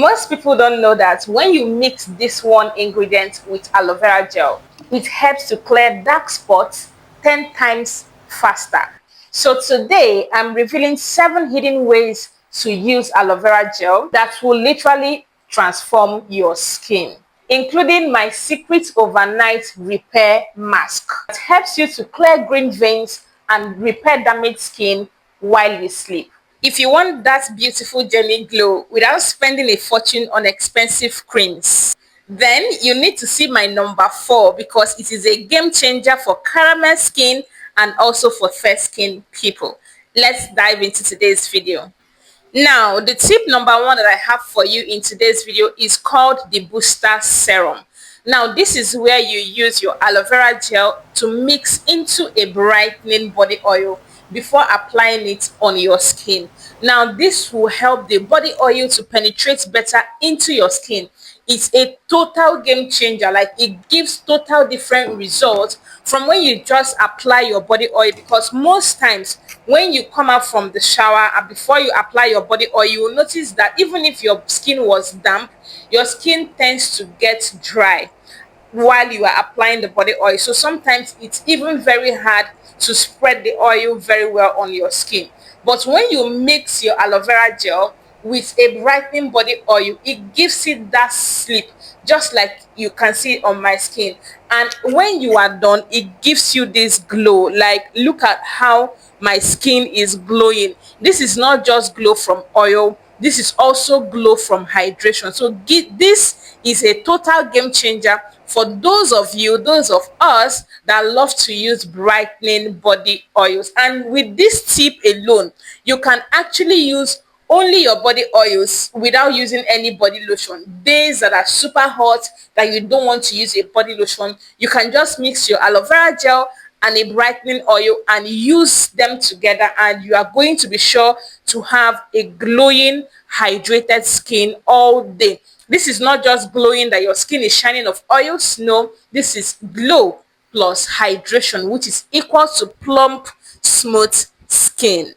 Most people don't know that when you mix this one ingredient with aloe vera gel, it helps to clear dark spots 10 times faster. So today I'm revealing 7 hidden ways to use aloe vera gel that will literally transform your skin, including my secret overnight repair mask. It helps you to clear green veins and repair damaged skin while you sleep. If you want that beautiful jelly glow without spending a fortune on expensive creams, then you need to see my number 4 because it is a game changer for caramel skin and also for fair skin people. Let's dive into today's video. Now, the tip number 1 that I have for you in today's video is called the Booster Serum. Now, this is where you use your aloe vera gel to mix into a brightening body oil before applying it on your skin. Now, this will help the body oil to penetrate better into your skin. It's a total game changer. Like, it gives total different results from when you just apply your body oil, because most times when you come out from the shower and before you apply your body oil, you will notice that even if your skin was damp, your skin tends to get dry while you are applying the body oil. So sometimes it's even very hard to spread the oil very well on your skin. But when you mix your aloe vera gel with a brightening body oil, it gives it that slip, just like you can see on my skin. And when you are done, it gives you this glow. Like, look at how my skin is glowing. This is not just glow from oil, this is also glow from hydration. So this is a total game changer for those of us that love to use brightening body oils. And with this tip alone, you can actually use only your body oils without using any body lotion. Days that are super hot that you don't want to use a body lotion, you can just mix your aloe vera gel and a brightening oil and use them together, and you are going to be sure to have a glowing, hydrated skin all day. This is not just glowing that your skin is shining of oils. No, this is glow plus hydration, which is equal to plump, smooth skin.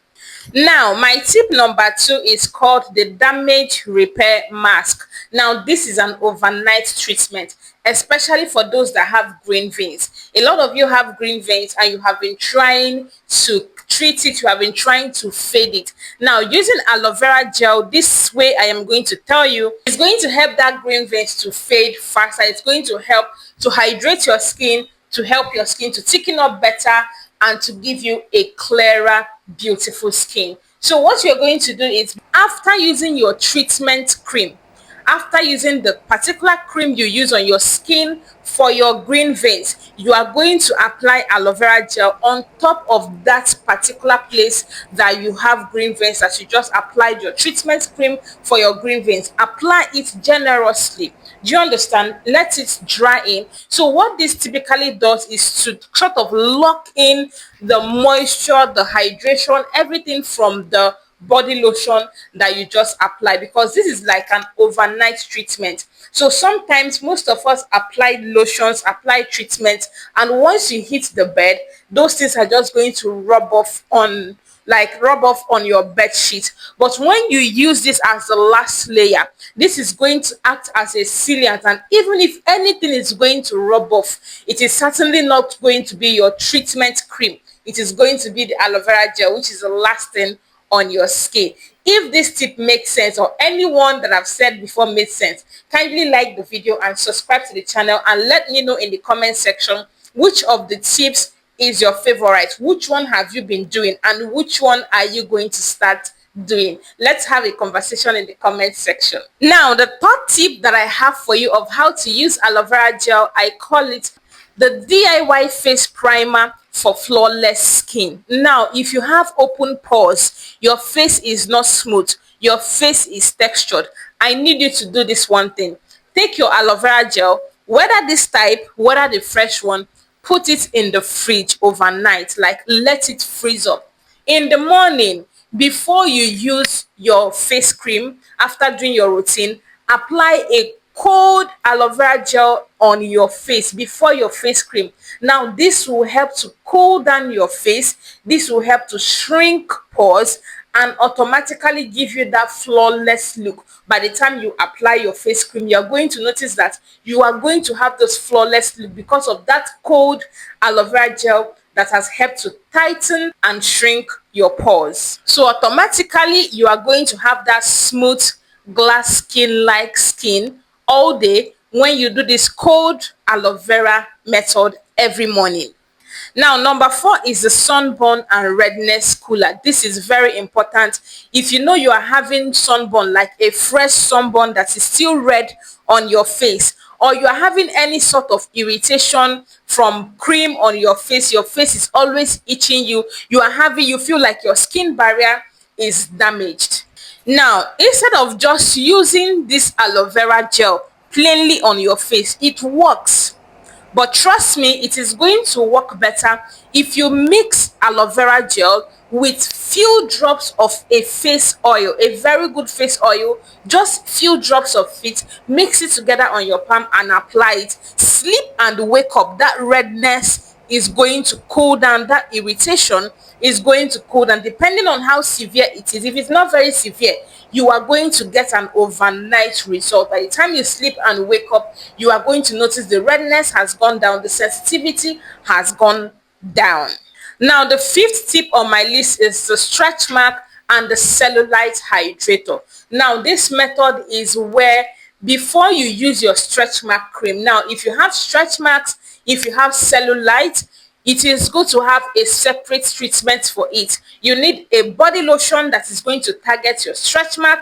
Now, my tip number 2 is called the damage repair mask. Now, this is an overnight treatment, especially for those that have green veins. A lot of you have green veins and you have been trying to treat it, you have been trying to fade it. Now, using aloe vera gel, this way I am going to tell you, is going to help that green veins to fade faster. It's going to help to hydrate your skin, to help your skin to thicken up better, and to give you a clearer, beautiful skin. So what you're going to do is, after using your treatment cream, after using the particular cream you use on your skin for your green veins, you are going to apply aloe vera gel on top of that particular place that you have green veins, as you just applied your treatment cream for your green veins. Apply it generously. Do you understand? Let it dry in. So what this typically does is to sort of lock in the moisture, the hydration, everything from the body lotion that you just apply, because this is like an overnight treatment. So sometimes most of us apply lotions, apply treatments, and once you hit the bed, those things are just going to rub off on your bed sheet. But when you use this as the last layer, this is going to act as a sealant, and even if anything is going to rub off, it is certainly not going to be your treatment cream. It is going to be the aloe vera gel, which is the last thing on your skin. If this tip makes sense, or anyone that I've said before made sense, kindly like the video and subscribe to the channel, and let me know in the comment section which of the tips is your favorite. Which one have you been doing, and which one are you going to start doing? Let's have a conversation in the comment section. Now, the third tip that I have for you of how to use aloe vera gel, I call it the DIY face primer for flawless skin. Now, if you have open pores, your face is not smooth, your face is textured, I need you to do this one thing. Take your aloe vera gel, whether this type, whether the fresh one, put it in the fridge overnight. Like, let it freeze up. In the morning, before you use your face cream, after doing your routine, apply a cold aloe vera gel on your face before your face cream. Now, this will help to cool down your face. This will help to shrink pores, and automatically give you that flawless look. By the time you apply your face cream, you're going to notice that you are going to have this flawless look because of that cold aloe vera gel that has helped to tighten and shrink your pores. So automatically you are going to have that smooth glass skin like skin all day when you do this cold aloe vera method every morning. Now, number 4 is the sunburn and redness cooler. This is very important. If you know you are having sunburn, like a fresh sunburn that is still red on your face, or you are having any sort of irritation from cream on your face is always itching you, you feel like your skin barrier is damaged. Now, instead of just using this aloe vera gel plainly on your face, it works. But trust me, it is going to work better if you mix aloe vera gel with few drops of a face oil, a very good face oil, just few drops of it, mix it together on your palm and apply it. Sleep and wake up. That redness is going to cool down, that irritation is going to cool down depending on how severe it is. If it's not very severe, you are going to get an overnight result. By the time you sleep and wake up, you are going to notice the redness has gone down, the sensitivity has gone down. Now, the 5th tip on my list is the stretch mark and the cellulite hydrator. Now, this method is where before you use your stretch mark cream, now if you have stretch marks, if you have cellulite, it is good to have a separate treatment for it. You need a body lotion that is going to target your stretch mark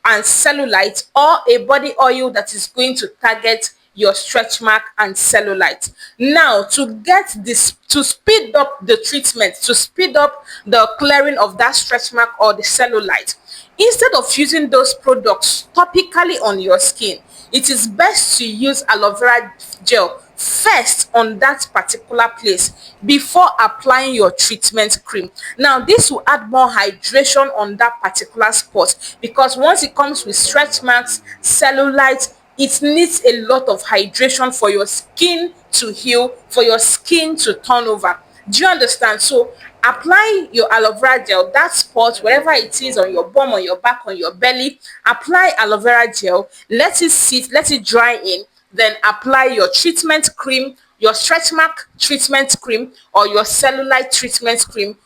and cellulite, or a body oil that is going to target your stretch mark and cellulite. Now, to get this, to speed up the treatment, to speed up the clearing of that stretch mark or the cellulite, instead of using those products topically on your skin, it is best to use aloe vera gel first on that particular place before applying your treatment cream. Now, this will add more hydration on that particular spot, because once it comes with stretch marks, cellulite, it needs a lot of hydration for your skin to heal, for your skin to turn over. Do you understand? So apply your aloe vera gel, that spot, wherever it is, on your bum, on your back, on your belly, apply aloe vera gel, let it sit, let it dry in, then apply your treatment cream, your stretch mark treatment cream, or your cellulite treatment cream,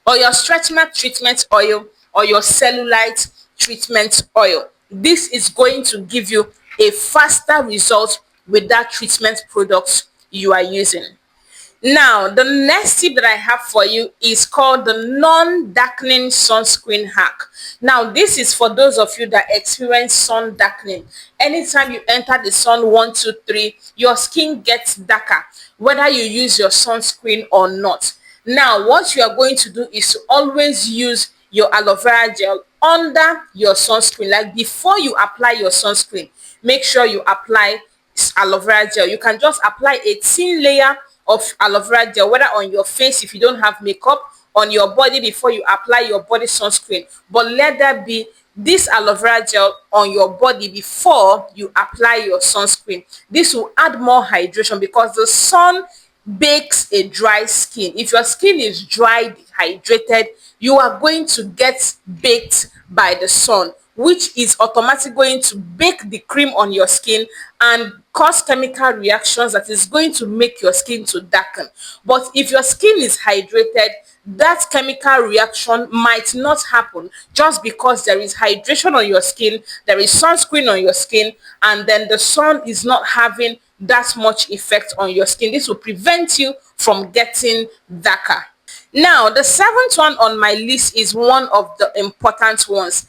or your stretch mark treatment oil, or your cellulite treatment oil. This is going to give you a faster result with that treatment product you are using. Now, the next tip that I have for you is called the non-darkening sunscreen hack. Now, this is for those of you that experience sun darkening. Anytime you enter the sun 1, 2, 3, your skin gets darker, whether you use your sunscreen or not. Now, what you are going to do is to always use your aloe vera gel under your sunscreen. Like before you apply your sunscreen, make sure you apply aloe vera gel. You can just apply a thin layer of aloe vera gel, whether on your face if you don't have makeup, on your body before you apply your body sunscreen. But let there be this aloe vera gel on your body before you apply your sunscreen. This will add more hydration, because the sun bakes a dry skin. If your skin is dry, dehydrated, you are going to get baked by the sun, which is automatically going to bake the cream on your skin and cause chemical reactions that is going to make your skin to darken. But if your skin is hydrated, that chemical reaction might not happen, just because there is hydration on your skin, there is sunscreen on your skin, and then the sun is not having that much effect on your skin. This will prevent you from getting darker. Now, the 7th one on my list is one of the important ones.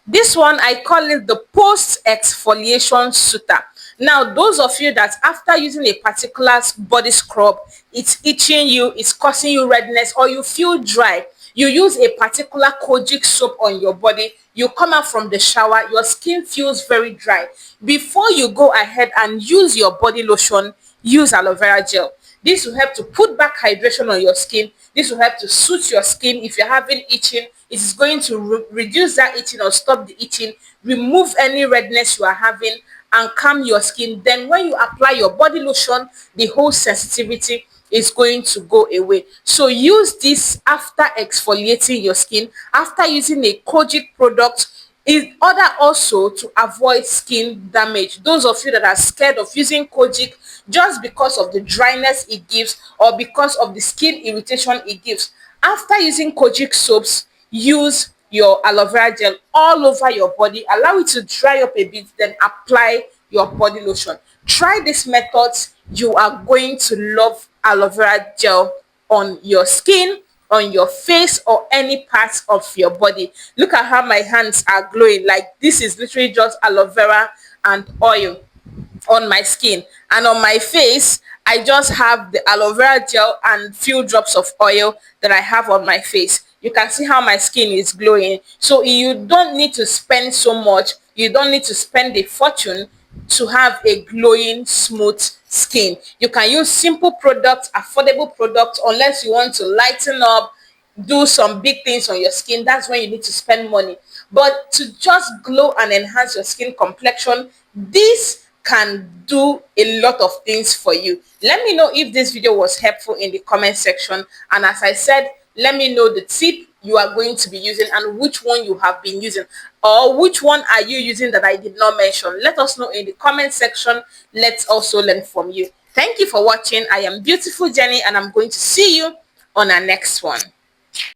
This one, I call it the Post-Exfoliation Soother. Now, those of you that after using a particular body scrub, it's itching you, it's causing you redness, or you feel dry, you use a particular Kojic soap on your body, you come out from the shower, your skin feels very dry. Before you go ahead and use your body lotion, use aloe vera gel. This will help to put back hydration on your skin. This will help to soothe your skin. If you're having itching, it is going to reduce that itching or stop the itching, remove any redness you are having, and calm your skin. Then when you apply your body lotion, the whole sensitivity is going to go away. So use this after exfoliating your skin, after using a Kojic product, in order also to avoid skin damage. Those of you that are scared of using Kojic just because of the dryness it gives or because of the skin irritation it gives, after using Kojic soaps, use your aloe vera gel all over your body, allow it to dry up a bit, then apply your body lotion. Try these methods. You are going to love aloe vera gel on your skin, on your face, or any parts of your body. Look at how my hands are glowing. Like, this is literally just aloe vera and oil on my skin, and on my face I just have the aloe vera gel and few drops of oil that I have on my face. You can see how my skin is glowing. So you don't need to spend so much, you don't need to spend a fortune to have a glowing smooth skin. You can use simple products, affordable products, unless you want to lighten up, do some big things on your skin. That's when you need to spend money. But to just glow and enhance your skin complexion, this can do a lot of things for you. Let me know if this video was helpful in the comment section, and as I said, let me know the tip you are going to be using and which one you have been using, or which one are you using that I did not mention. Let us know in the comment section. Let's also learn from you. Thank you for watching. I am Beautiful Jenny, and I'm going to see you on our next one.